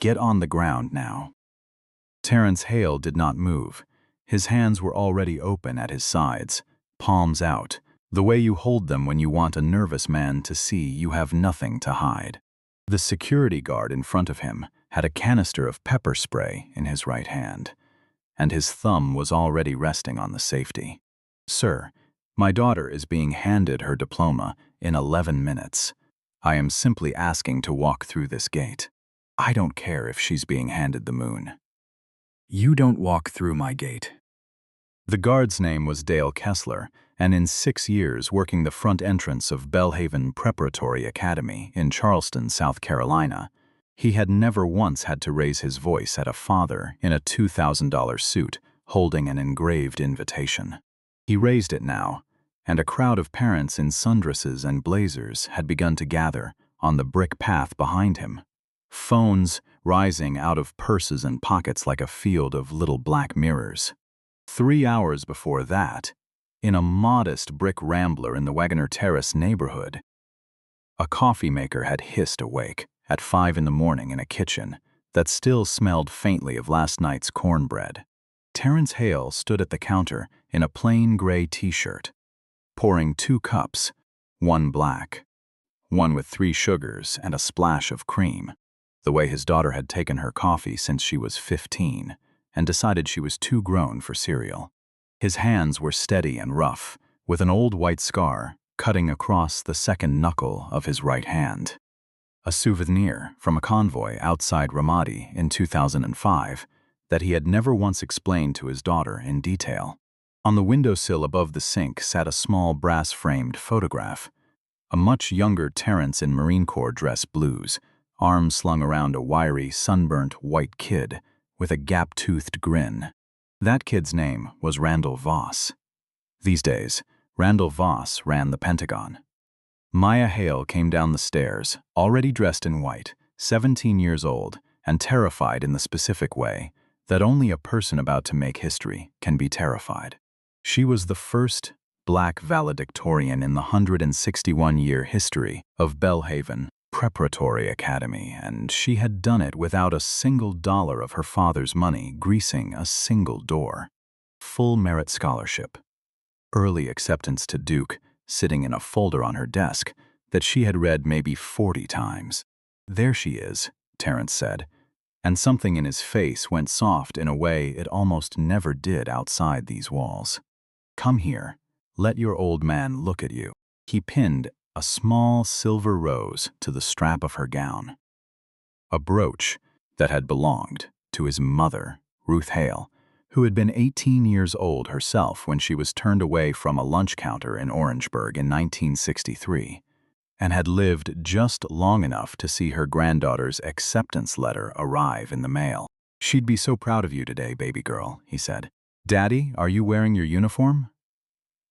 Get on the ground now." Terence Hale did not move. His hands were already open at his sides, palms out, the way you hold them when you want a nervous man to see you have nothing to hide. The security guard in front of him had a canister of pepper spray in his right hand, and his thumb was already resting on the safety. "Sir, my daughter is being handed her diploma in 11 minutes. I am simply asking to walk through this gate. I don't care if she's being handed the moon." "You don't walk through my gate." The guard's name was Dale Kessler, and in 6 years working the front entrance of Belhaven Preparatory Academy in Charleston, South Carolina, he had never once had to raise his voice at a father in a $2,000 suit holding an engraved invitation. He raised it now, and a crowd of parents in sundresses and blazers had begun to gather on the brick path behind him, phones rising out of purses and pockets like a field of little black mirrors. 3 hours before that, in a modest brick rambler in the Wagoner Terrace neighborhood, a coffee maker had hissed awake at 5 in the morning in a kitchen that still smelled faintly of last night's cornbread. Terence Hale stood at the counter in a plain gray t-shirt, pouring 2 cups, one black, one with 3 sugars and a splash of cream, the way his daughter had taken her coffee since she was 15 and decided she was too grown for cereal. His hands were steady and rough, with an old white scar cutting across the second knuckle of his right hand. A souvenir from a convoy outside Ramadi in 2005 that he had never once explained to his daughter in detail. On the windowsill above the sink sat a small brass-framed photograph, a much younger Terence in Marine Corps dress blues, arms slung around a wiry, sunburnt white kid with a gap-toothed grin. That kid's name was Randall Voss. These days, Randall Voss ran the Pentagon. Maya Hale came down the stairs, already dressed in white, 17 years old, and terrified in the specific way that only a person about to make history can be terrified. She was the first black valedictorian in the 161-year history of Belhaven Preparatory Academy, and she had done it without a single dollar of her father's money greasing a single door. Full merit scholarship. Early acceptance to Duke, sitting in a folder on her desk that she had read maybe 40 times. "There she is," Terence said, and something in his face went soft in a way it almost never did outside these walls. "Come here. Let your old man look at you." He pinned a small silver rose to the strap of her gown, a brooch that had belonged to his mother, Ruth Hale, who had been 18 years old herself when she was turned away from a lunch counter in Orangeburg in 1963, and had lived just long enough to see her granddaughter's acceptance letter arrive in the mail. "She'd be so proud of you today, baby girl," he said. "Daddy, are you wearing your uniform?"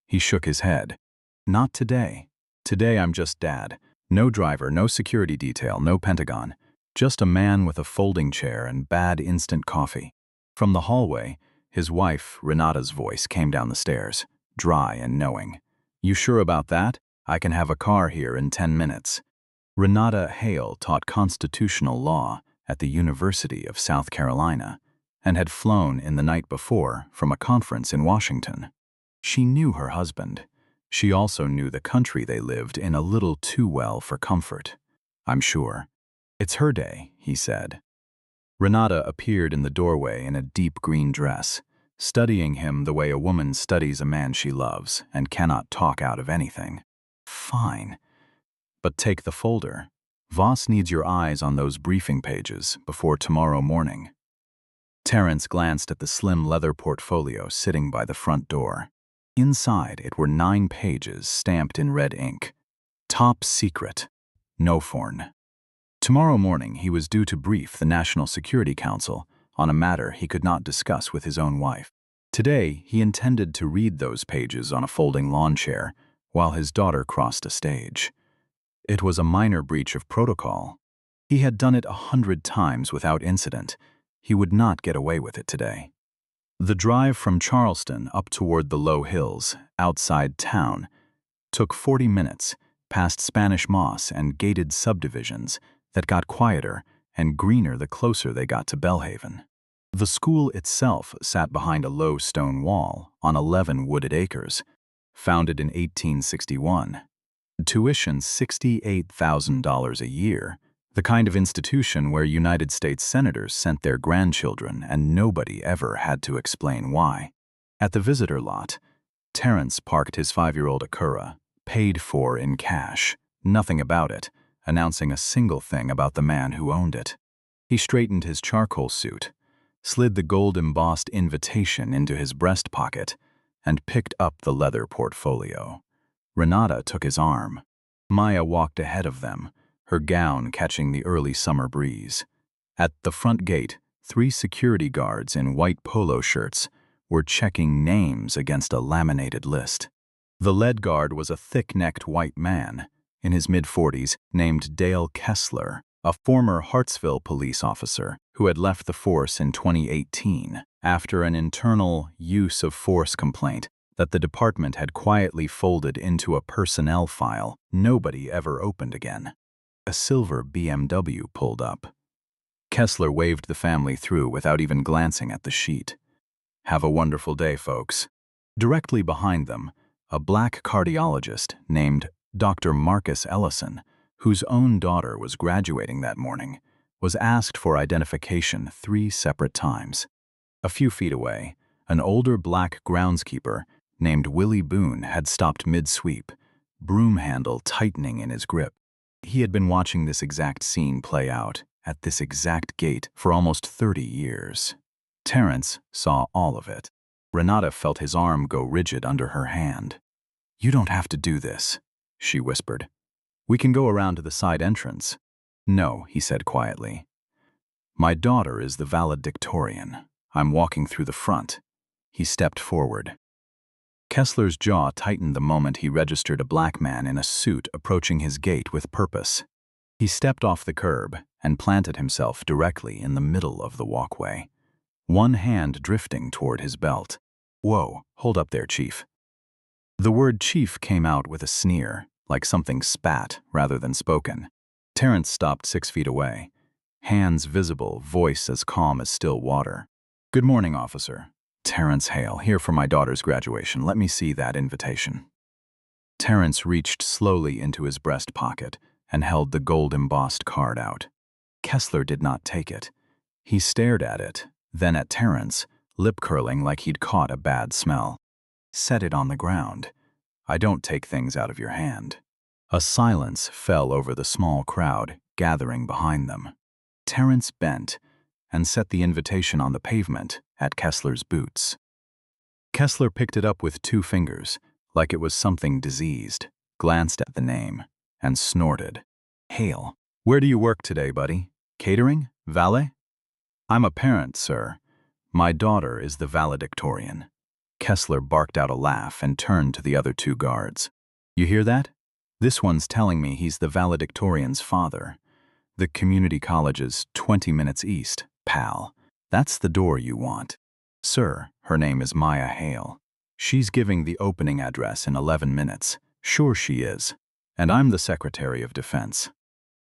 He shook his head. "Not today. Today I'm just Dad. No driver, no security detail, no Pentagon. Just a man with a folding chair and bad instant coffee." From the hallway, his wife, Renata's voice came down the stairs, dry and knowing. "You sure about that? I can have a car here in 10 minutes. Renata Hale taught constitutional law at the University of South Carolina and had flown in the night before from a conference in Washington. She knew her husband. She also knew the country they lived in a little too well for comfort. "I'm sure. It's her day," he said. Renata appeared in the doorway in a deep green dress, studying him the way a woman studies a man she loves and cannot talk out of anything. "Fine. But take the folder. Voss needs your eyes on those briefing pages before tomorrow morning." Terence glanced at the slim leather portfolio sitting by the front door. Inside it were 9 pages stamped in red ink. Top secret. Noforn. Tomorrow morning he was due to brief the National Security Council on a matter he could not discuss with his own wife. Today he intended to read those pages on a folding lawn chair while his daughter crossed a stage. It was a minor breach of protocol. He had done it 100 times without incident. He would not get away with it today. The drive from Charleston up toward the low hills, outside town, took 40 minutes, past Spanish moss and gated subdivisions that got quieter and greener the closer they got to Belhaven. The school itself sat behind a low stone wall on 11 wooded acres, founded in 1861. Tuition $68,000 a year, the kind of institution where United States senators sent their grandchildren and nobody ever had to explain why. At the visitor lot, Terrence parked his 5-year-old Acura, paid for in cash, nothing about it, announcing a single thing about the man who owned it. He straightened his charcoal suit, slid the gold-embossed invitation into his breast pocket, and picked up the leather portfolio. Renata took his arm. Maya walked ahead of them, her gown catching the early summer breeze. At the front gate, 3 security guards in white polo shirts were checking names against a laminated list. The lead guard was a thick-necked white man, in his mid-40s, named Dale Kessler, a former Hartsville police officer who had left the force in 2018 after an internal use of force complaint that the department had quietly folded into a personnel file nobody ever opened again. A silver BMW pulled up. Kessler waved the family through without even glancing at the sheet. "Have a wonderful day, folks." Directly behind them, a black cardiologist named Dr. Marcus Ellison, whose own daughter was graduating that morning, was asked for identification 3 separate times. A few feet away, an older black groundskeeper named Willie Boone had stopped mid-sweep, broom handle tightening in his grip. He had been watching this exact scene play out at this exact gate for almost 30 years. Terrence saw all of it. Renata felt his arm go rigid under her hand. "You don't have to do this," she whispered. "We can go around to the side entrance." "No," he said quietly. "My daughter is the valedictorian. I'm walking through the front." He stepped forward. Kessler's jaw tightened the moment he registered a black man in a suit approaching his gate with purpose. He stepped off the curb and planted himself directly in the middle of the walkway, one hand drifting toward his belt. "Whoa, hold up there, Chief." The word chief came out with a sneer, like something spat rather than spoken. Terrence stopped 6 feet away, hands visible, voice as calm as still water. "Good morning, officer. Terrence Hale, here for my daughter's graduation. Let me see that invitation." Terrence reached slowly into his breast pocket and held the gold-embossed card out. Kessler did not take it. He stared at it, then at Terrence, lip-curling like he'd caught a bad smell. "Set it on the ground. I don't take things out of your hand." A silence fell over the small crowd gathering behind them. Terrence bent and set the invitation on the pavement at Kessler's boots. Kessler picked it up with 2 fingers, like it was something diseased, glanced at the name, and snorted. "Hale, where do you work today, buddy? Catering? Valet?" "I'm a parent, sir. My daughter is the valedictorian." Kessler barked out a laugh and turned to the other 2 guards. "You hear that? This one's telling me he's the valedictorian's father. The community college is 20 minutes east, pal. That's the door you want." "Sir, her name is Maya Hale. She's giving the opening address in 11 minutes. Sure she is. And I'm the Secretary of Defense."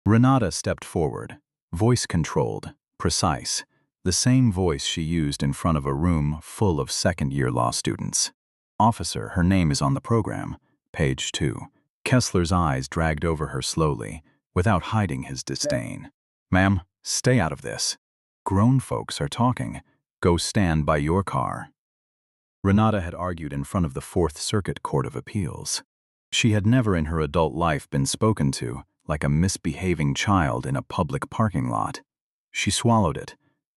Renata stepped forward, voice controlled, precise, the same voice she used in front of a room full of second-year law students. "Officer, her name is on the program. Page 2. Kessler's eyes dragged over her slowly, without hiding his disdain. "Ma'am, stay out of this. Grown folks are talking. Go stand by your car." Renata had argued in front of the Fourth Circuit Court of Appeals. She had never in her adult life been spoken to like a misbehaving child in a public parking lot. She swallowed it,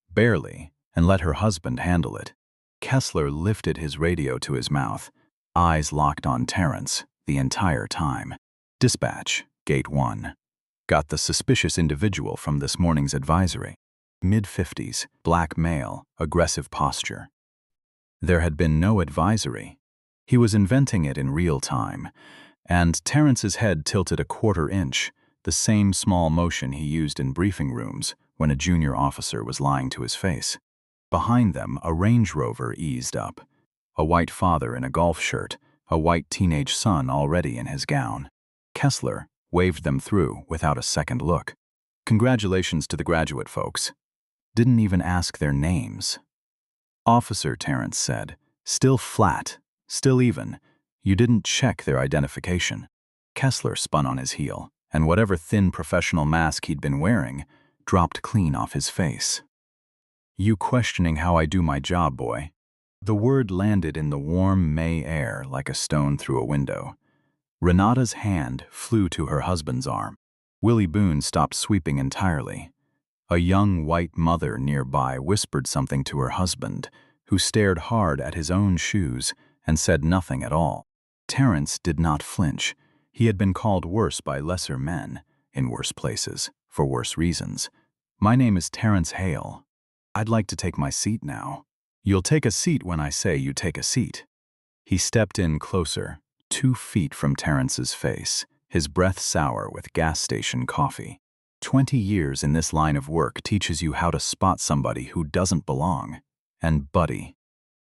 barely, and let her husband handle it. Kessler lifted his radio to his mouth, eyes locked on Terrence the entire time. "Dispatch, Gate 1. Got the suspicious individual from this morning's advisory. Mid-50s, black male, aggressive posture." There had been no advisory. He was inventing it in real time, and Terrence's head tilted a 1/4 inch, the same small motion he used in briefing rooms when a junior officer was lying to his face. Behind them, a Range Rover eased up. A white father in a golf shirt, a white teenage son already in his gown. Kessler waved them through without a second look. Congratulations to the graduate folks. Didn't even ask their names. Officer, Terrence said, still flat, still even. You didn't check their identification. Kessler spun on his heel, and whatever thin professional mask he'd been wearing dropped clean off his face. You questioning how I do my job, boy? The word landed in the warm May air like a stone through a window. Renata's hand flew to her husband's arm. Willie Boone stopped sweeping entirely. A young white mother nearby whispered something to her husband, who stared hard at his own shoes and said nothing at all. Terrence did not flinch. He had been called worse by lesser men, in worse places, for worse reasons. My name is Terrence Hale. I'd like to take my seat now. You'll take a seat when I say you take a seat. He stepped in closer, 2 feet from Terrence's face, his breath sour with gas station coffee. 20 years in this line of work teaches you how to spot somebody who doesn't belong. And buddy,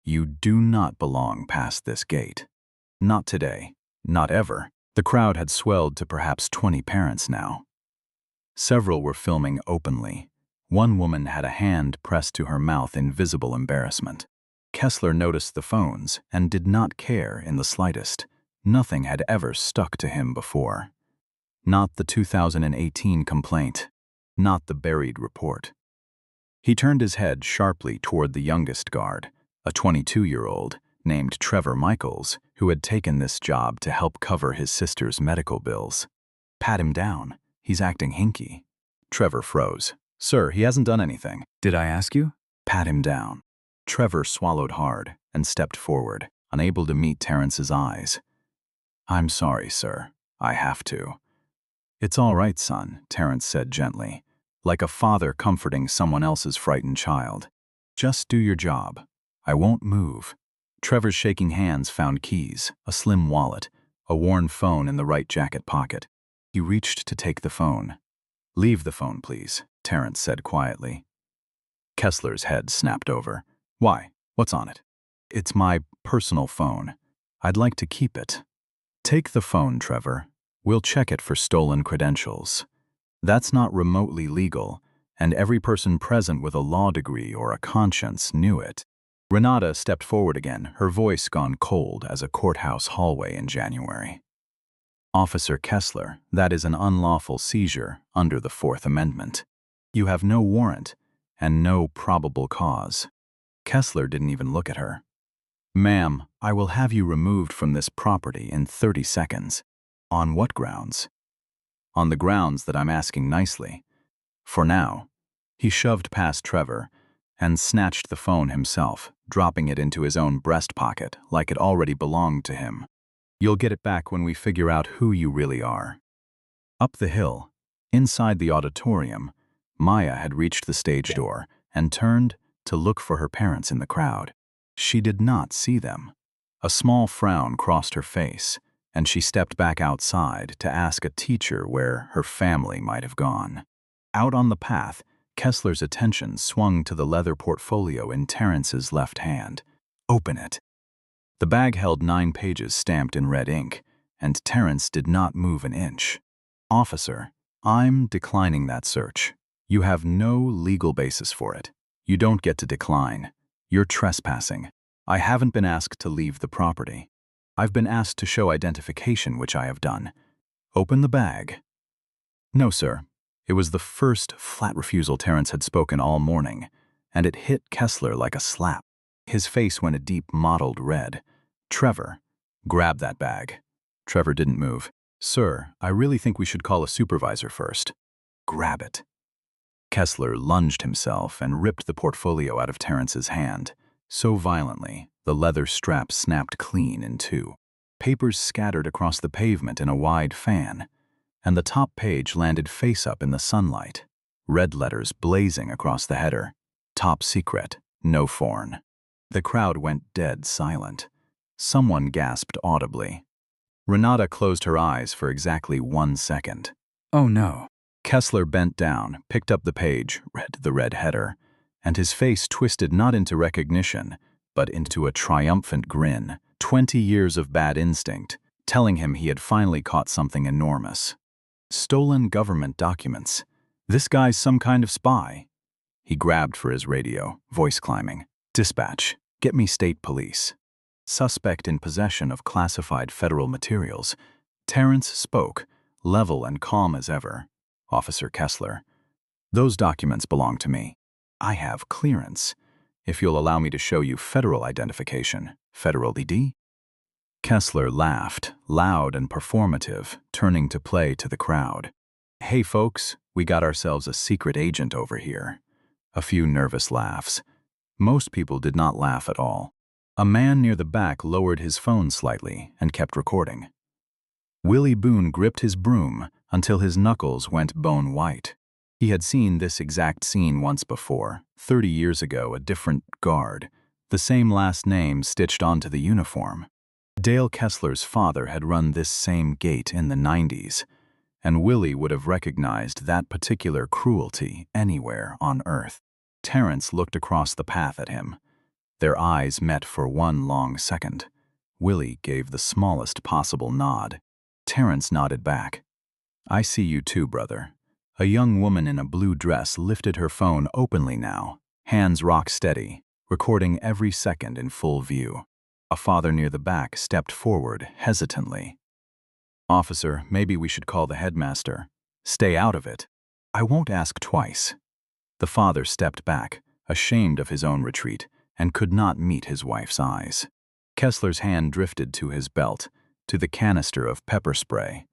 you do not belong past this gate. Not today. Not ever. The crowd had swelled to perhaps 20 parents now. Several were filming openly. One woman had a hand pressed to her mouth in visible embarrassment. Kessler noticed the phones and did not care in the slightest. Nothing had ever stuck to him before. Not the 2018 complaint. Not the buried report. He turned his head sharply toward the youngest guard, a 22-year-old named Trevor Michaels, who had taken this job to help cover his sister's medical bills. Pat him down. He's acting hinky. Trevor froze. Sir, he hasn't done anything. Did I ask you? Pat him down. Trevor swallowed hard and stepped forward, unable to meet Terrence's eyes. I'm sorry, sir. I have to. It's all right, son, Terrence said gently, like a father comforting someone else's frightened child. Just do your job. I won't move. Trevor's shaking hands found keys, a slim wallet, a worn phone in the right jacket pocket. He reached to take the phone. Leave the phone, please, Terrence said quietly. Kessler's head snapped over. Why? What's on it? It's my personal phone. I'd like to keep it. Take the phone, Trevor. We'll check it for stolen credentials. That's not remotely legal, and every person present with a law degree or a conscience knew it. Renata stepped forward again, her voice gone cold as a courthouse hallway in January. Officer Kessler, that is an unlawful seizure under the Fourth Amendment. You have no warrant and no probable cause. Kessler didn't even look at her. Ma'am, I will have you removed from this property in 30 seconds. On what grounds? On the grounds that I'm asking nicely. For now. He shoved past Trevor and snatched the phone himself, dropping it into his own breast pocket like it already belonged to him. You'll get it back when we figure out who you really are. Up the hill, inside the auditorium, Maya had reached the stage door and turned to look for her parents in the crowd. She did not see them. A small frown crossed her face, and she stepped back outside to ask a teacher where her family might have gone. Out on the path, Kessler's attention swung to the leather portfolio in Terrence's left hand. Open it. The bag held 9 pages stamped in red ink, and Terrence did not move an inch. Officer, I'm declining that search. You have no legal basis for it. You don't get to decline. You're trespassing. I haven't been asked to leave the property. I've been asked to show identification, which I have done. Open the bag. No, sir. It was the first flat refusal Terrence had spoken all morning, and it hit Kessler like a slap. His face went a deep mottled red. Trevor, grab that bag. Trevor didn't move. Sir, I really think we should call a supervisor first. Grab it. Kessler lunged himself and ripped the portfolio out of Terrence's hand, so violently the leather strap snapped clean in 2. Papers scattered across the pavement in a wide fan, and the top page landed face up in the sunlight, red letters blazing across the header. Top secret, no foreign. The crowd went dead silent. Someone gasped audibly. Renata closed her eyes for exactly 1 second. Oh no. Kessler bent down, picked up the page, read the red header, and his face twisted not into recognition, but into a triumphant grin. 20 years of bad instinct, telling him he had finally caught something enormous. Stolen government documents. This guy's some kind of spy. He grabbed for his radio, voice climbing. Dispatch, get me state police. Suspect in possession of classified federal materials. Terrence spoke, level and calm as ever. Officer Kessler. Those documents belong to me. I have clearance. If you'll allow me to show you federal identification. Federal ID? Kessler laughed, loud and performative, turning to play to the crowd. Hey folks, we got ourselves a secret agent over here. A few nervous laughs. Most people did not laugh at all. A man near the back lowered his phone slightly and kept recording. Willie Boone gripped his broom until his knuckles went bone white. He had seen this exact scene once before, 30 years ago, a different guard, the same last name stitched onto the uniform. Dale Kessler's father had run this same gate in the 90s, and Willie would have recognized that particular cruelty anywhere on Earth. Terrence looked across the path at him. Their eyes met for one long second. Willie gave the smallest possible nod. Terrence nodded back. I see you too, brother. A young woman in a blue dress lifted her phone openly now, hands rock steady, recording every second in full view. A father near the back stepped forward hesitantly. Officer, maybe we should call the headmaster. Stay out of it. I won't ask twice. The father stepped back, ashamed of his own retreat, and could not meet his wife's eyes. Kessler's hand drifted to his belt, to the canister of pepper spray.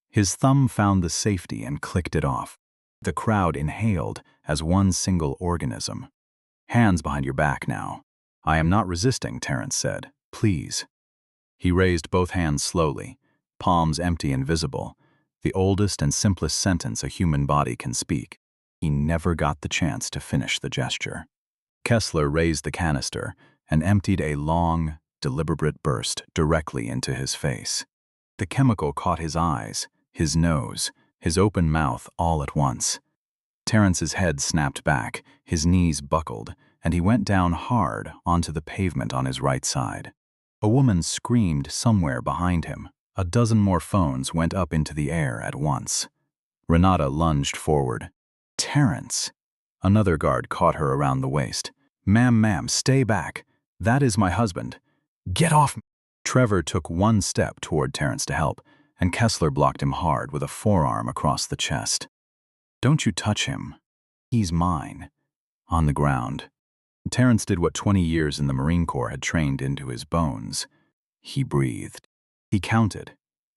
His thumb found the safety and clicked it off. The crowd inhaled as one single organism. Hands behind your back now. I am not resisting, Terrence said. Please. He raised both hands slowly, palms empty and visible, the oldest and simplest sentence a human body can speak. He never got the chance to finish the gesture. Kessler raised the canister and emptied a long, deliberate burst directly into his face. The chemical caught his eyes, his nose, his open mouth all at once. Terrence's head snapped back, his knees buckled, and he went down hard onto the pavement on his right side. A woman screamed somewhere behind him. A dozen more phones went up into the air at once. Renata lunged forward. Terrence! Another guard caught her around the waist. Ma'am, stay back. That is my husband. Get off me! Trevor took one step toward Terrence to help, and Kessler blocked him hard with a forearm across the chest. Don't you touch him. He's mine. On the ground. Terrence did what 20 years in the Marine Corps had trained into his bones. He breathed. He counted.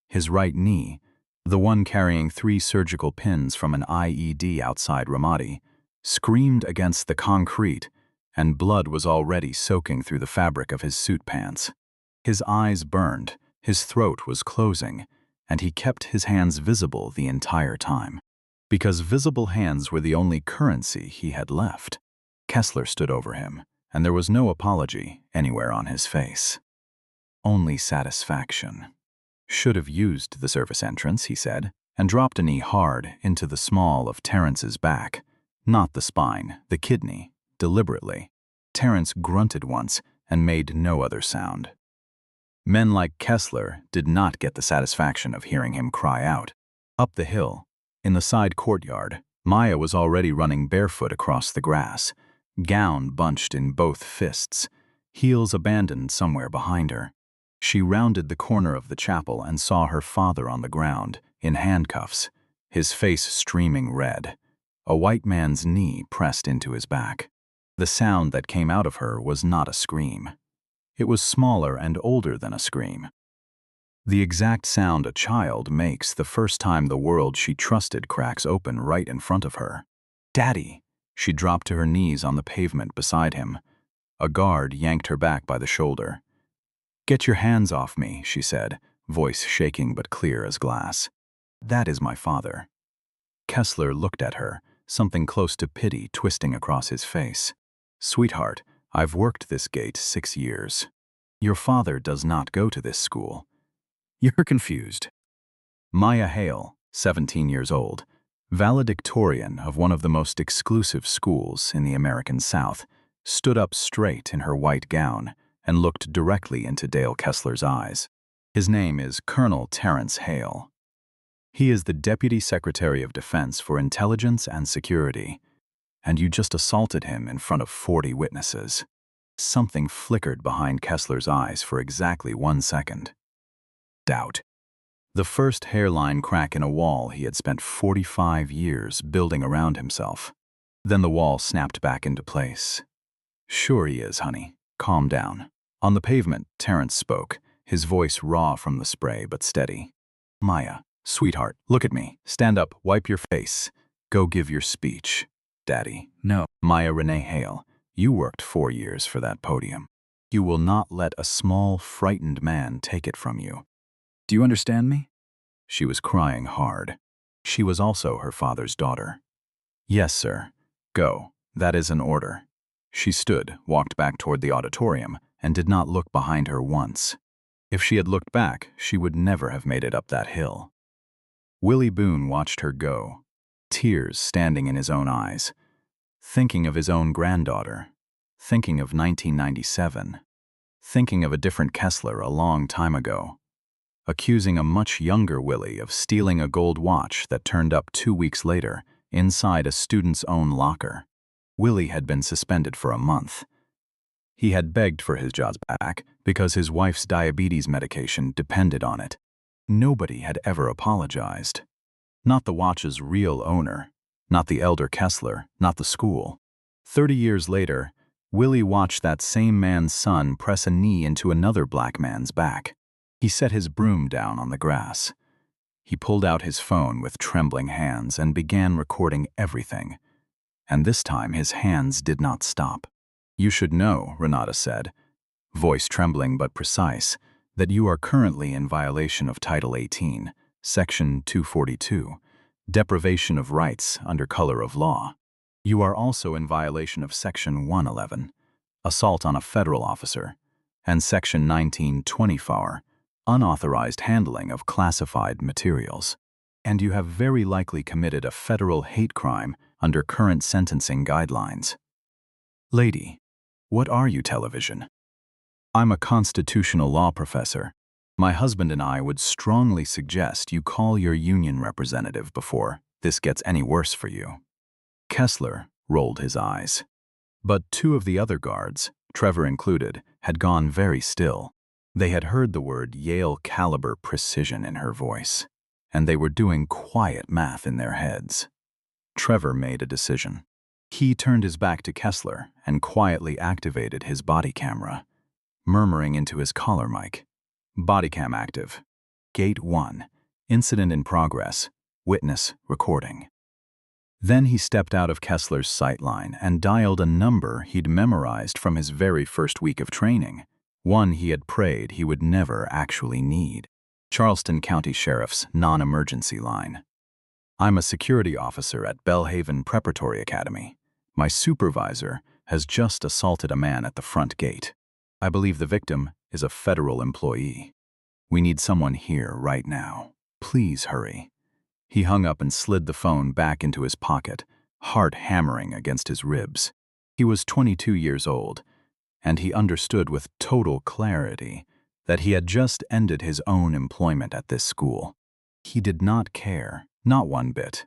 His right knee, the one carrying 3 surgical pins from an IED outside Ramadi, screamed against the concrete, and blood was already soaking through the fabric of his suit pants. His eyes burned, his throat was closing, and he kept his hands visible the entire time. Because visible hands were the only currency he had left. Kessler stood over him, and there was no apology anywhere on his face. Only satisfaction. Should have used the service entrance, he said, and dropped a knee hard into the small of Terrence's back, not the spine, the kidney, deliberately. Terrence grunted once and made no other sound. Men like Kessler did not get the satisfaction of hearing him cry out. Up the hill, in the side courtyard, Maya was already running barefoot across the grass, gown bunched in both fists, heels abandoned somewhere behind her. She rounded the corner of the chapel and saw her father on the ground, in handcuffs, his face streaming red, a white man's knee pressed into his back. The sound that came out of her was not a scream. It was smaller and older than a scream. The exact sound a child makes the first time the world she trusted cracks open right in front of her. Daddy! She dropped to her knees on the pavement beside him. A guard yanked her back by the shoulder. Get your hands off me, she said, voice shaking but clear as glass. That is my father. Kessler looked at her, something close to pity twisting across his face. Sweetheart, I've worked this gate 6 years. Your father does not go to this school. You're confused. Maya Hale, 17 years old, valedictorian of one of the most exclusive schools in the American South, stood up straight in her white gown and looked directly into Dale Kessler's eyes. His name is Colonel Terrence Hale. He is the Deputy Secretary of Defense for Intelligence and Security, and you just assaulted him in front of 40 witnesses. Something flickered behind Kessler's eyes for exactly 1 second. Doubt. The first hairline crack in a wall he had spent 45 years building around himself. Then the wall snapped back into place. Sure he is, honey. Calm down. On the pavement, Terrence spoke, his voice raw from the spray but steady. Maya, sweetheart, look at me. Stand up, wipe your face. Go give your speech. Daddy. No. Maya Renee Hale, you worked 4 years for that podium. You will not let a small, frightened man take it from you. Do you understand me? She was crying hard. She was also her father's daughter. Yes, sir. Go. That is an order. She stood, walked back toward the auditorium, and did not look behind her once. If she had looked back, she would never have made it up that hill. Willie Boone watched her go, tears standing in his own eyes, thinking of his own granddaughter, thinking of 1997, thinking of a different Kessler a long time ago, accusing a much younger Willie of stealing a gold watch that turned up 2 weeks later inside a student's own locker. Willie had been suspended for a month. He had begged for his job back because his wife's diabetes medication depended on it. Nobody had ever apologized. Not the watch's real owner, not the elder Kessler, not the school. 30 years later, Willie watched that same man's son press a knee into another black man's back. He set his broom down on the grass. He pulled out his phone with trembling hands and began recording everything. And this time his hands did not stop. You should know, Renata said, voice trembling but precise, that you are currently in violation of Title 18, Section 242, deprivation of rights under color of law. You are also in violation of Section 111, assault on a federal officer, and Section 1924, unauthorized handling of classified materials. And you have very likely committed a federal hate crime under current sentencing guidelines. Lady, what are you, television? I'm a constitutional law professor. My husband and I would strongly suggest you call your union representative before this gets any worse for you. Kessler rolled his eyes. But 2 of the other guards, Trevor included, had gone very still. They had heard the word Yale-caliber precision in her voice, and they were doing quiet math in their heads. Trevor made a decision. He turned his back to Kessler and quietly activated his body camera, murmuring into his collar mic. Bodycam active. Gate 1. Incident in progress. Witness recording. Then he stepped out of Kessler's sightline and dialed a number he'd memorized from his very first week of training, one he had prayed he would never actually need. Charleston County Sheriff's non-emergency line. I'm a security officer at Belhaven Preparatory Academy. My supervisor has just assaulted a man at the front gate. I believe the victim is a federal employee. We need someone here right now. Please hurry. He hung up and slid the phone back into his pocket, heart hammering against his ribs. He was 22 years old, and he understood with total clarity that he had just ended his own employment at this school. He did not care, not one bit.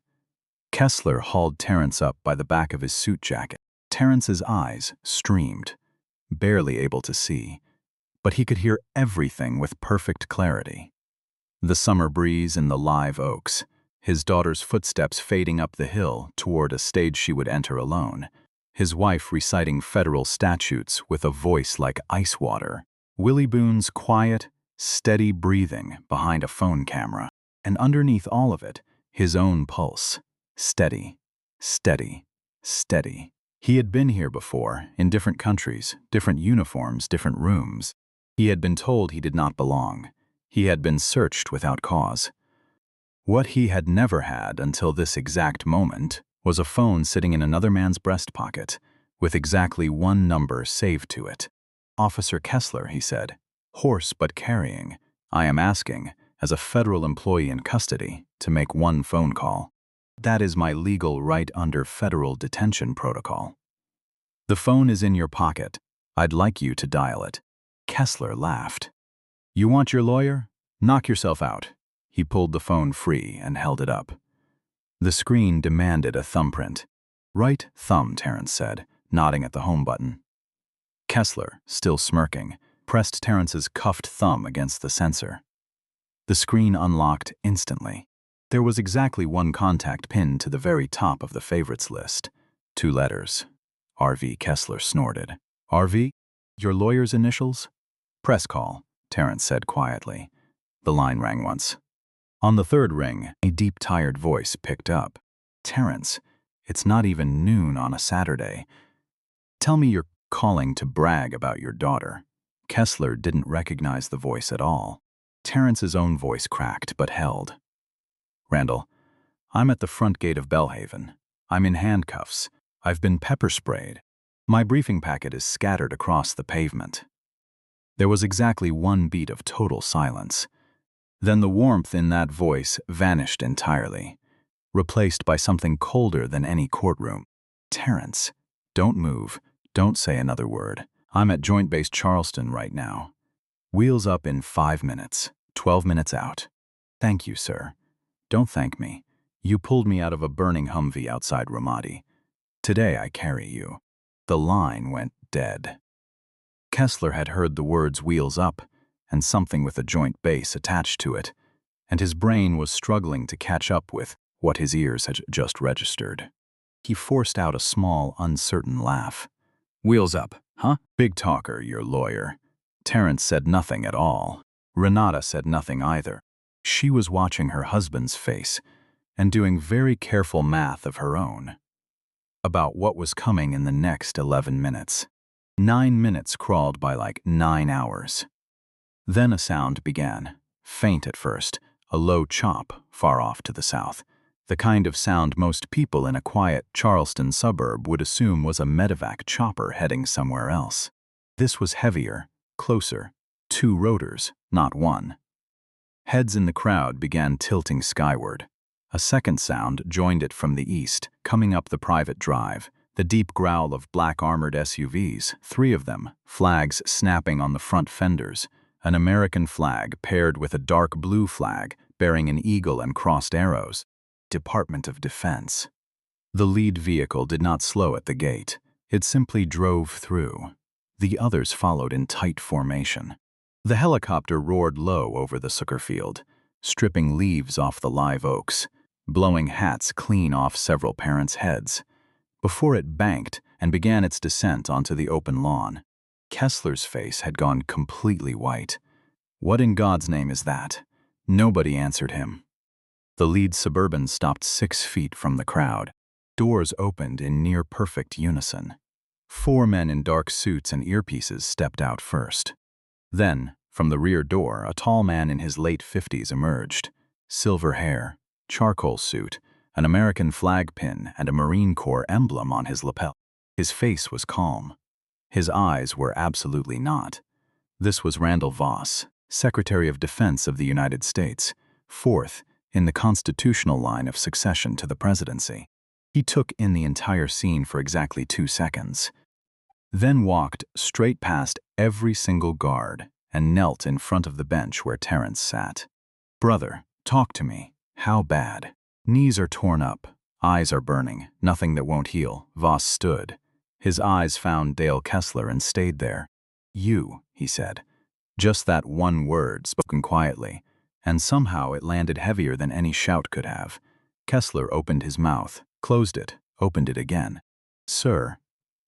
Kessler hauled Terrence up by the back of his suit jacket. Terrence's eyes streamed, barely able to see, but he could hear everything with perfect clarity. The summer breeze in the live oaks, his daughter's footsteps fading up the hill toward a stage she would enter alone, his wife reciting federal statutes with a voice like ice water, Willie Boone's quiet, steady breathing behind a phone camera, and underneath all of it, his own pulse, steady, steady, steady. He had been here before, in different countries, different uniforms, different rooms. He had been told he did not belong. He had been searched without cause. What he had never had until this exact moment was a phone sitting in another man's breast pocket, with exactly 1 number saved to it. Officer Kessler, he said, hoarse but carrying. I am asking, as a federal employee in custody, to make 1 phone call. That is my legal right under federal detention protocol. The phone is in your pocket. I'd like you to dial it. Kessler laughed. You want your lawyer? Knock yourself out. He pulled the phone free and held it up. The screen demanded a thumbprint. Right thumb, Terrence said, nodding at the home button. Kessler, still smirking, pressed Terrence's cuffed thumb against the sensor. The screen unlocked instantly. There was exactly one contact pinned to the very top of the favorites list. 2 letters. R.V. Kessler snorted. R.V.? Your lawyer's initials? Press call, Terrence said quietly. The line rang once. On the third ring, a deep, tired voice picked up. Terrence, it's not even noon on a Saturday. Tell me you're calling to brag about your daughter. Kessler didn't recognize the voice at all. Terrence's own voice cracked but held. Randall, I'm at the front gate of Belhaven. I'm in handcuffs. I've been pepper sprayed. My briefing packet is scattered across the pavement. There was exactly 1 beat of total silence. Then the warmth in that voice vanished entirely, replaced by something colder than any courtroom. Terrence, don't move. Don't say another word. I'm at Joint Base Charleston right now. Wheels up in 5 minutes, 12 minutes out. Thank you, sir. Don't thank me. You pulled me out of a burning Humvee outside Ramadi. Today I carry you. The line went dead. Kessler had heard the words wheels up and something with a joint base attached to it, and his brain was struggling to catch up with what his ears had just registered. He forced out a small, uncertain laugh. Wheels up, huh? Big talker, your lawyer. Terrence said nothing at all. Renata said nothing either. She was watching her husband's face and doing very careful math of her own about what was coming in the next 11 minutes. 9 minutes crawled by like 9 hours. Then a sound began, faint at first, a low chop far off to the south, the kind of sound most people in a quiet Charleston suburb would assume was a medevac chopper heading somewhere else. This was heavier, closer, 2 rotors, not 1. Heads in the crowd began tilting skyward. A second sound joined it from the east, coming up the private drive, the deep growl of black armored SUVs, 3 of them, flags snapping on the front fenders, an American flag paired with a dark blue flag bearing an eagle and crossed arrows. Department of Defense. The lead vehicle did not slow at the gate. It simply drove through. The others followed in tight formation. The helicopter roared low over the sugar field, stripping leaves off the live oaks, blowing hats clean off several parents' heads, before it banked and began its descent onto the open lawn. Kessler's face had gone completely white. What in God's name is that? Nobody answered him. The lead Suburban stopped 6 feet from the crowd. Doors opened in near-perfect unison. 4 men in dark suits and earpieces stepped out first. Then, from the rear door, a tall man in his late 50s emerged. Silver hair, charcoal suit, an American flag pin, and a Marine Corps emblem on his lapel. His face was calm. His eyes were absolutely not. This was Randall Voss, Secretary of Defense of the United States, 4th in the constitutional line of succession to the presidency. He took in the entire scene for exactly 2 seconds, then walked straight past every single guard and knelt in front of the bench where Terrence sat. Brother, talk to me. How bad? Knees are torn up. Eyes are burning. Nothing that won't heal. Voss stood. His eyes found Dale Kessler and stayed there. You, he said. Just that one word, spoken quietly, and somehow it landed heavier than any shout could have. Kessler opened his mouth, closed it, opened it again. Sir,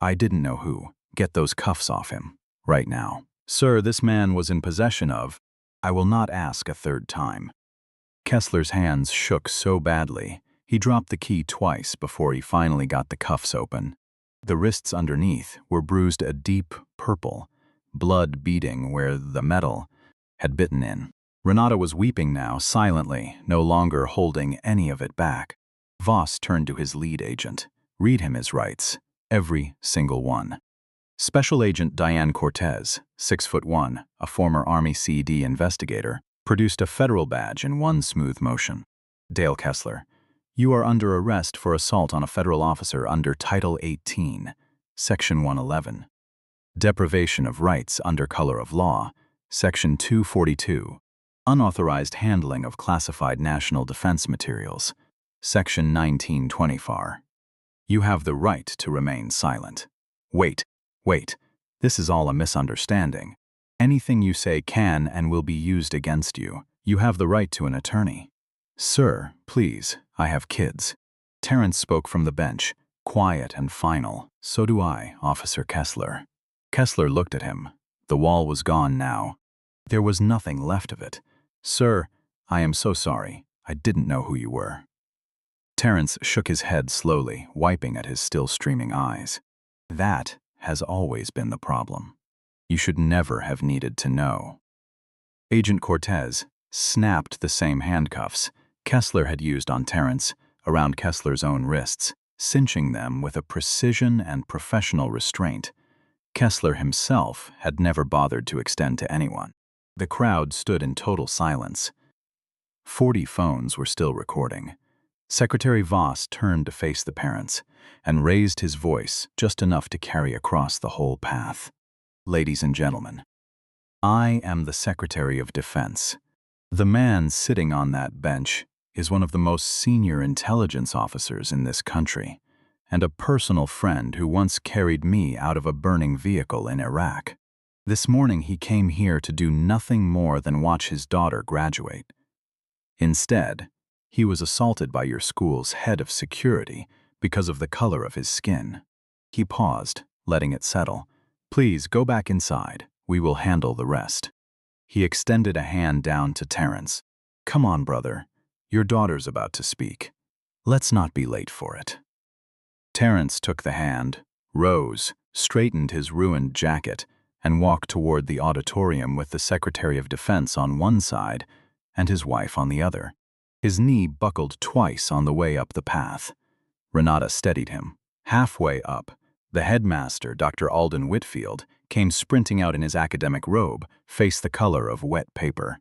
I didn't know who. Get those cuffs off him. Right now. Sir, this man was in possession of. I will not ask a third time. Kessler's hands shook so badly, he dropped the key twice before he finally got the cuffs open. The wrists underneath were bruised a deep purple, blood beading where the metal had bitten in. Renata was weeping now, silently, no longer holding any of it back. Voss turned to his lead agent. Read him his rights. Every single one. Special Agent Diane Cortez, 6'1", a former Army CD investigator, produced a federal badge in one smooth motion. Dale Kessler, you are under arrest for assault on a federal officer under Title 18, Section 111. Deprivation of rights under color of law, Section 242. Unauthorized handling of classified national defense materials. Section 1920 FAR. You have the right to remain silent. Wait. This is all a misunderstanding. Anything you say can and will be used against you. You have the right to an attorney. Sir, please, I have kids. Terrence spoke from the bench, quiet and final. So do I, Officer Kessler. Kessler looked at him. The wall was gone now. There was nothing left of it. Sir, I am so sorry. I didn't know who you were. Terrence shook his head slowly, wiping at his still streaming eyes. That has always been the problem. You should never have needed to know. Agent Cortez snapped the same handcuffs Kessler had used on Terrence around Kessler's own wrists, cinching them with a precision and professional restraint Kessler himself had never bothered to extend to anyone. The crowd stood in total silence. 40 phones were still recording. Secretary Voss turned to face the parents and raised his voice just enough to carry across the whole path. Ladies and gentlemen, I am the Secretary of Defense. The man sitting on that bench is one of the most senior intelligence officers in this country, and a personal friend who once carried me out of a burning vehicle in Iraq. This morning he came here to do nothing more than watch his daughter graduate. Instead, he was assaulted by your school's head of security because of the color of his skin. He paused, letting it settle. Please go back inside. We will handle the rest. He extended a hand down to Terrence. Come on, brother. Your daughter's about to speak. Let's not be late for it. Terrence took the hand, rose, straightened his ruined jacket, and walked toward the auditorium with the Secretary of Defense on one side and his wife on the other. His knee buckled twice on the way up the path. Renata steadied him. Halfway up, the headmaster, Dr. Alden Whitfield, came sprinting out in his academic robe, face the color of wet paper.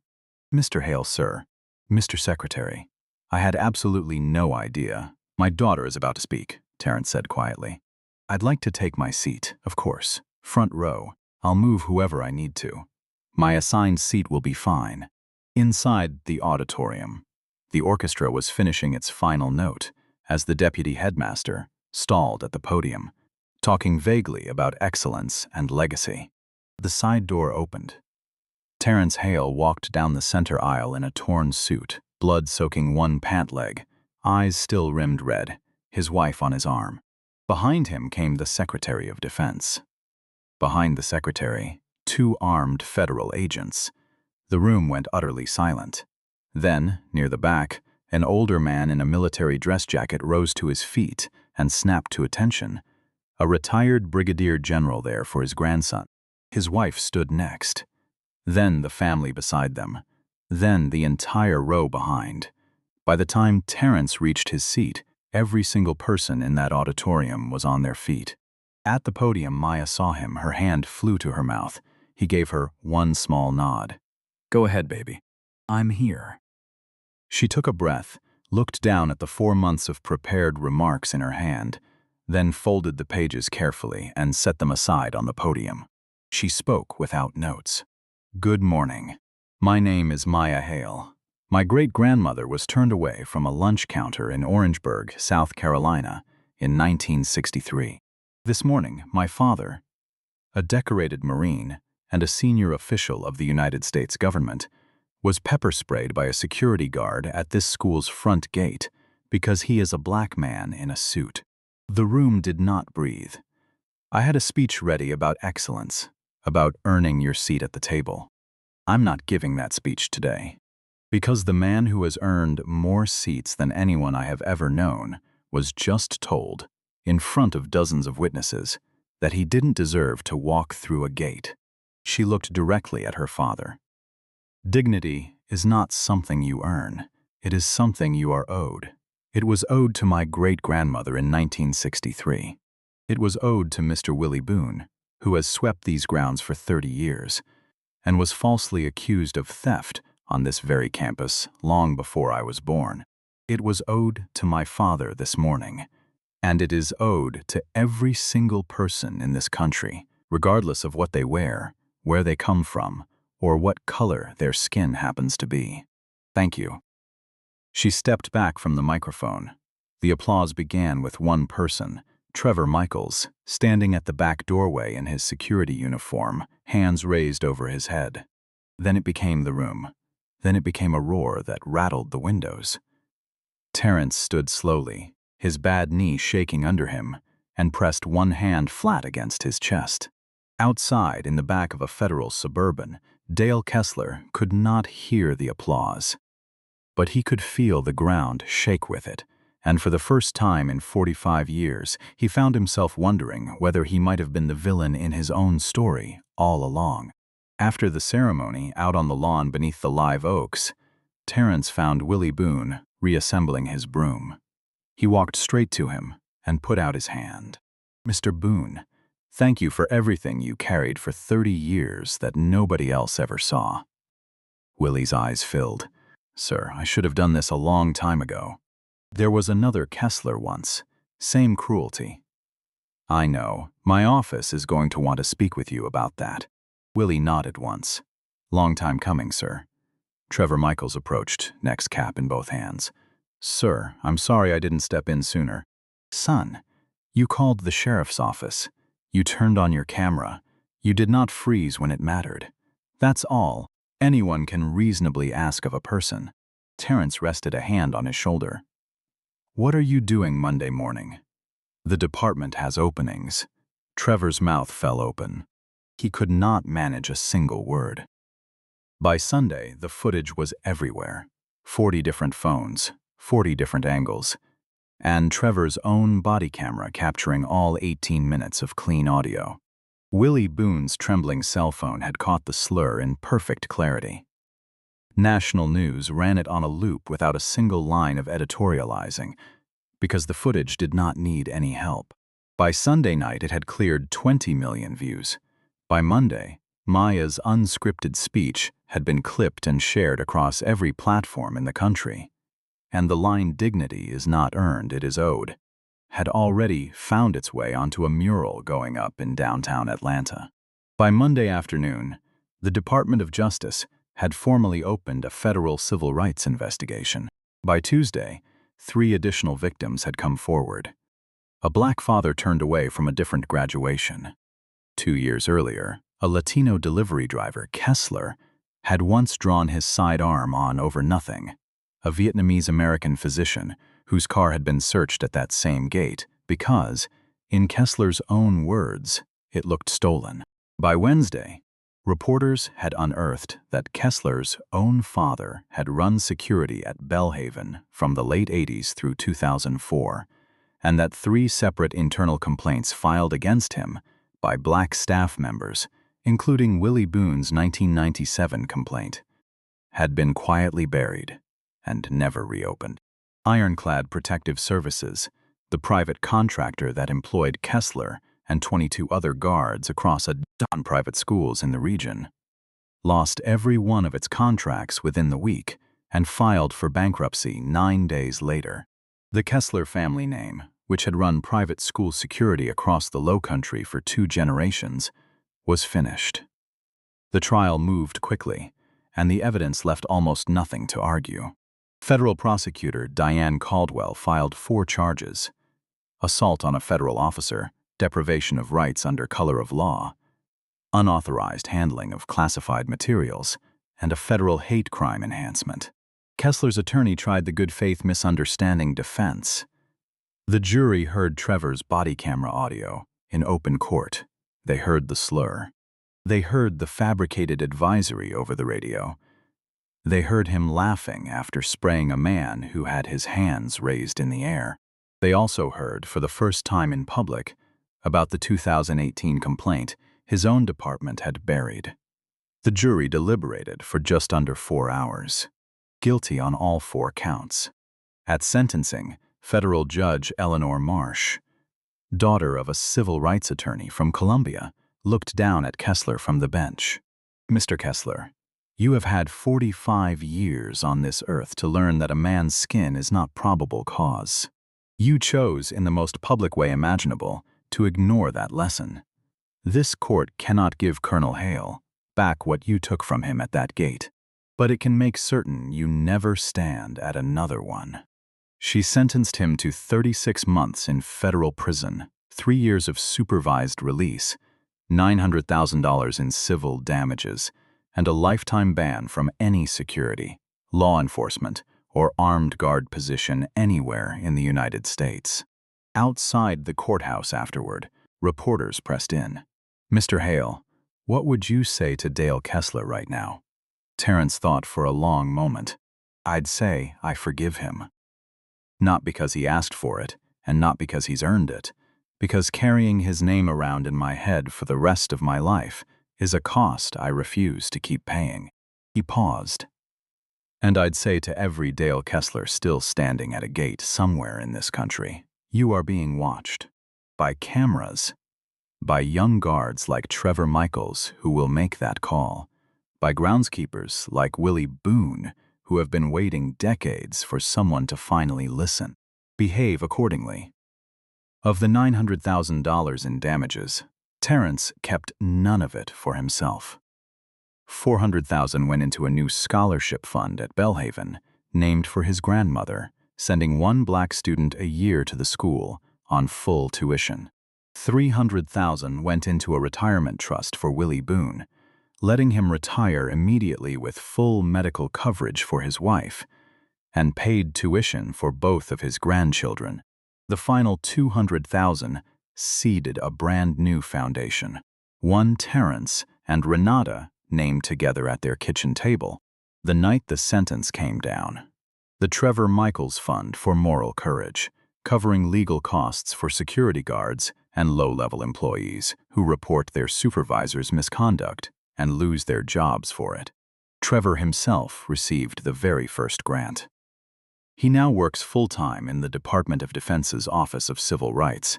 Mr. Hale, sir. Mr. Secretary. I had absolutely no idea. My daughter is about to speak, Terrence said quietly. I'd like to take my seat, of course. Front row. I'll move whoever I need to. My assigned seat will be fine. Inside the auditorium, the orchestra was finishing its final note as the deputy headmaster stalled at the podium, talking vaguely about excellence and legacy. The side door opened. Terrence Hale walked down the center aisle in a torn suit, blood soaking one pant leg, eyes still rimmed red, his wife on his arm. Behind him came the Secretary of Defense. Behind the secretary, 2 armed federal agents. The room went utterly silent. Then, near the back, an older man in a military dress jacket rose to his feet and snapped to attention. A retired brigadier general there for his grandson. His wife stood next. Then the family beside them. Then the entire row behind. By the time Terrence reached his seat, every single person in that auditorium was on their feet. At the podium, Maya saw him. Her hand flew to her mouth. He gave her one small nod. Go ahead, baby. I'm here. She took a breath, looked down at the 4 months of prepared remarks in her hand, then folded the pages carefully and set them aside on the podium. She spoke without notes. Good morning. My name is Maya Hale. My great-grandmother was turned away from a lunch counter in Orangeburg, South Carolina, in 1963. This morning, my father, a decorated Marine and a senior official of the United States government, was pepper-sprayed by a security guard at this school's front gate because he is a black man in a suit. The room did not breathe. I had a speech ready about excellence, about earning your seat at the table. I'm not giving that speech today, because the man who has earned more seats than anyone I have ever known was just told, in front of dozens of witnesses, that he didn't deserve to walk through a gate. She looked directly at her father. Dignity is not something you earn. It is something you are owed. It was owed to my great-grandmother in 1963. It was owed to Mr. Willie Boone, who has swept these grounds for 30 years, and was falsely accused of theft on this very campus long before I was born. It was owed to my father this morning, and it is owed to every single person in this country, regardless of what they wear, where they come from, or what color their skin happens to be. Thank you. She stepped back from the microphone. The applause began with one person, Trevor Michaels, standing at the back doorway in his security uniform, hands raised over his head. Then it became the room. Then it became a roar that rattled the windows. Terrence stood slowly, his bad knee shaking under him, and pressed one hand flat against his chest. Outside, in the back of a federal Suburban, Dale Kessler could not hear the applause. But he could feel the ground shake with it, and for the first time in 45 years, he found himself wondering whether he might have been the villain in his own story all along. After the ceremony, out on the lawn beneath the live oaks, Terrence found Willie Boone reassembling his broom. He walked straight to him and put out his hand. "Mr. Boone, thank you for everything you carried for 30 years that nobody else ever saw." Willie's eyes filled. "Sir, I should have done this a long time ago. There was another Kessler once. Same cruelty." "I know. My office is going to want to speak with you about that." Willie nodded once. "Long time coming, sir." Trevor Michaels approached, next cap in both hands. "Sir, I'm sorry I didn't step in sooner." "Son, you called the sheriff's office. You turned on your camera. You did not freeze when it mattered. That's all anyone can reasonably ask of a person." Terrence rested a hand on his shoulder. "What are you doing Monday morning?" "The department has openings." Trevor's mouth fell open. He could not manage a single word. By Sunday, the footage was everywhere. 40 different phones, 40 different angles, and Trevor's own body camera capturing all 18 minutes of clean audio. Willie Boone's trembling cell phone had caught the slur in perfect clarity. National News ran it on a loop without a single line of editorializing, because the footage did not need any help. By Sunday night, it had cleared 20 million views. By Monday, Maya's unscripted speech had been clipped and shared across every platform in the country. And the line "dignity is not earned, it is owed" had already found its way onto a mural going up in downtown Atlanta. By Monday afternoon, the Department of Justice had formally opened a federal civil rights investigation. By Tuesday, 3 additional victims had come forward. A black father turned away from a different graduation. 2 years earlier, a Latino delivery driver, Kessler, had once drawn his sidearm on over nothing. A Vietnamese-American physician whose car had been searched at that same gate because, in Kessler's own words, it looked stolen. By Wednesday, reporters had unearthed that Kessler's own father had run security at Belhaven from the late 80s through 2004, and that 3 separate internal complaints filed against him by black staff members, including Willie Boone's 1997 complaint, had been quietly buried and never reopened. Ironclad Protective Services, the private contractor that employed Kessler and 22 other guards across a dozen private schools in the region, lost every one of its contracts within the week and filed for bankruptcy 9 days later. The Kessler family name, which had run private school security across the Lowcountry for 2 generations, was finished. The trial moved quickly, and the evidence left almost nothing to argue. Federal prosecutor Diane Caldwell filed 4 charges: assault on a federal officer, deprivation of rights under color of law, unauthorized handling of classified materials, and a federal hate crime enhancement. Kessler's attorney tried the good faith misunderstanding defense. The jury heard Trevor's body camera audio in open court. They heard the slur. They heard the fabricated advisory over the radio. They heard him laughing after spraying a man who had his hands raised in the air. They also heard, for the first time in public, about the 2018 complaint his own department had buried. The jury deliberated for just under 4 hours. Guilty on all 4 counts. At sentencing, federal judge Eleanor Marsh, daughter of a civil rights attorney from Columbia, looked down at Kessler from the bench. "Mr. Kessler, you have had 45 years on this earth to learn that a man's skin is not probable cause. You chose, in the most public way imaginable, to ignore that lesson. This court cannot give Colonel Hale, back what you took from him at that gate, but it can make certain you never stand at another one. She sentenced him to 36 months in federal prison, 3 years of supervised release, $900,000 in civil damages, and a lifetime ban from any security, law enforcement, or armed guard position anywhere in the United States. Outside the courthouse afterward, reporters pressed in. "Mr. Hale, what would you say to Dale Kessler right now?" Terrence thought for a long moment. "I'd say I forgive him. Not because he asked for it, and not because he's earned it, because carrying his name around in my head for the rest of my life is a cost I refuse to keep paying." He paused. "And I'd say to every Dale Kessler still standing at a gate somewhere in this country, you are being watched. By cameras. By young guards like Trevor Michaels, who will make that call. By groundskeepers like Willie Boone, who have been waiting decades for someone to finally listen. Behave accordingly." Of the $900,000 in damages, Terrence kept none of it for himself. $400,000 went into a new scholarship fund at Belhaven, named for his grandmother, sending one black student a year to the school on full tuition. $300,000 went into a retirement trust for Willie Boone, letting him retire immediately with full medical coverage for his wife, and paid tuition for both of his grandchildren. The final $200,000 seeded a brand new foundation, one Terrence and Renata named together at their kitchen table the night the sentence came down. The Trevor Michaels Fund for Moral Courage, covering legal costs for security guards and low-level employees who report their supervisor's misconduct and lose their jobs for it. Trevor himself received the very first grant. He now works full-time in the Department of Defense's Office of Civil Rights,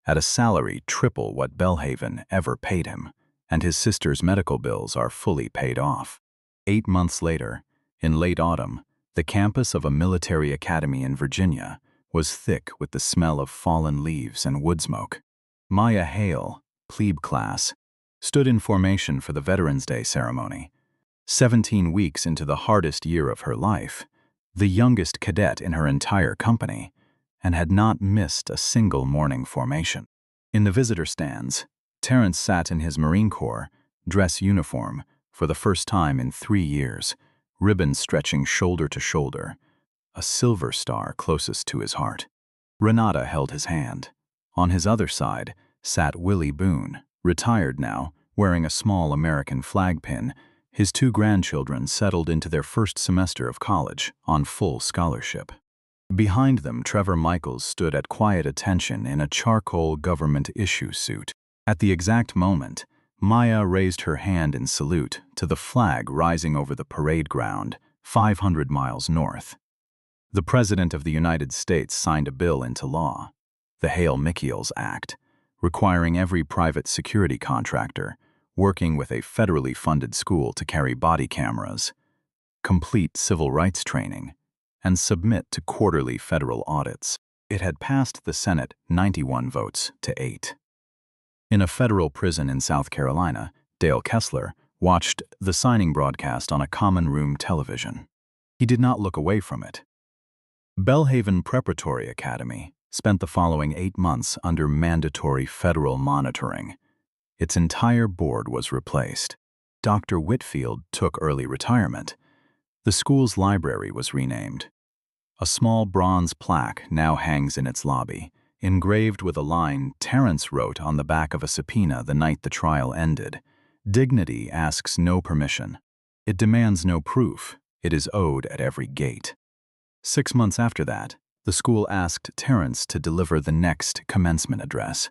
at a salary triple what Belhaven ever paid him, and his sister's medical bills are fully paid off. 8 months later, in late autumn, the campus of a military academy in Virginia was thick with the smell of fallen leaves and wood smoke. Maya Hale, plebe class, stood in formation for the Veterans Day ceremony. 17 weeks into the hardest year of her life, the youngest cadet in her entire company, and had not missed a single morning formation. In the visitor stands, Terrence sat in his Marine Corps dress uniform for the first time in 3 years, ribbons stretching shoulder to shoulder, a silver star closest to his heart. Renata held his hand. On his other side sat Willie Boone, retired now, wearing a small American flag pin, his 2 grandchildren settled into their first semester of college on full scholarship. Behind them, Trevor Michaels stood at quiet attention in a charcoal government issue suit. At the exact moment, Maya raised her hand in salute to the flag rising over the parade ground, 500 miles north. The President of the United States signed a bill into law, the Hale-McKeels Act, requiring every private security contractor working with a federally funded school to carry body cameras, complete civil rights training, and submit to quarterly federal audits. It had passed the Senate 91 votes to 8. In a federal prison in South Carolina, Dale Kessler watched the signing broadcast on a common room television. He did not look away from it. Belhaven Preparatory Academy spent the following 8 months under mandatory federal monitoring. Its entire board was replaced. Dr. Whitfield took early retirement. The school's library was renamed. A small bronze plaque now hangs in its lobby, engraved with a line Terrence wrote on the back of a subpoena the night the trial ended. "Dignity asks no permission. It demands no proof. It is owed at every gate." 6 months after that, the school asked Terrence to deliver the next commencement address.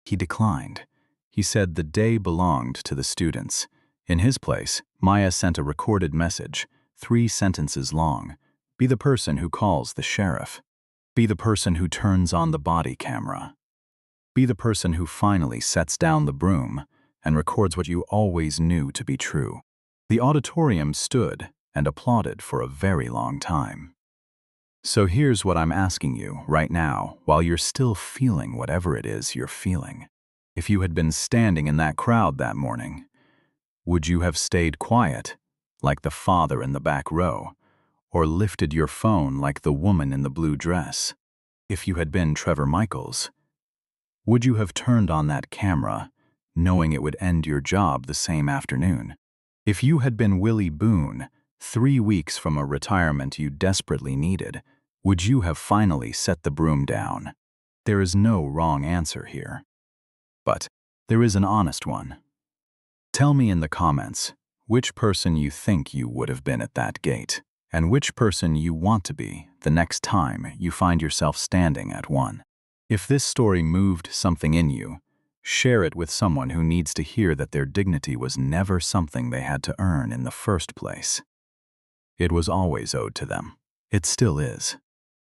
He declined. He said the day belonged to the students. In his place, Maya sent a recorded message, 3 sentences long. "Be the person who calls the sheriff. Be the person who turns on the body camera. Be the person who finally sets down the broom and records what you always knew to be true." The auditorium stood and applauded for a very long time. So here's what I'm asking you right now, while you're still feeling whatever it is you're feeling. If you had been standing in that crowd that morning, Would you have stayed quiet, like the father in the back row, or lifted your phone like the woman in the blue dress? If you had been Trevor Michaels, would you have turned on that camera, knowing it would end your job the same afternoon? If you had been Willie Boone, 3 weeks from a retirement you desperately needed, would you have finally set the broom down? There is no wrong answer here. But there is an honest one. Tell me in the comments which person you think you would have been at that gate, and which person you want to be the next time you find yourself standing at one. If this story moved something in you, share it with someone who needs to hear that their dignity was never something they had to earn in the first place. It was always owed to them. It still is.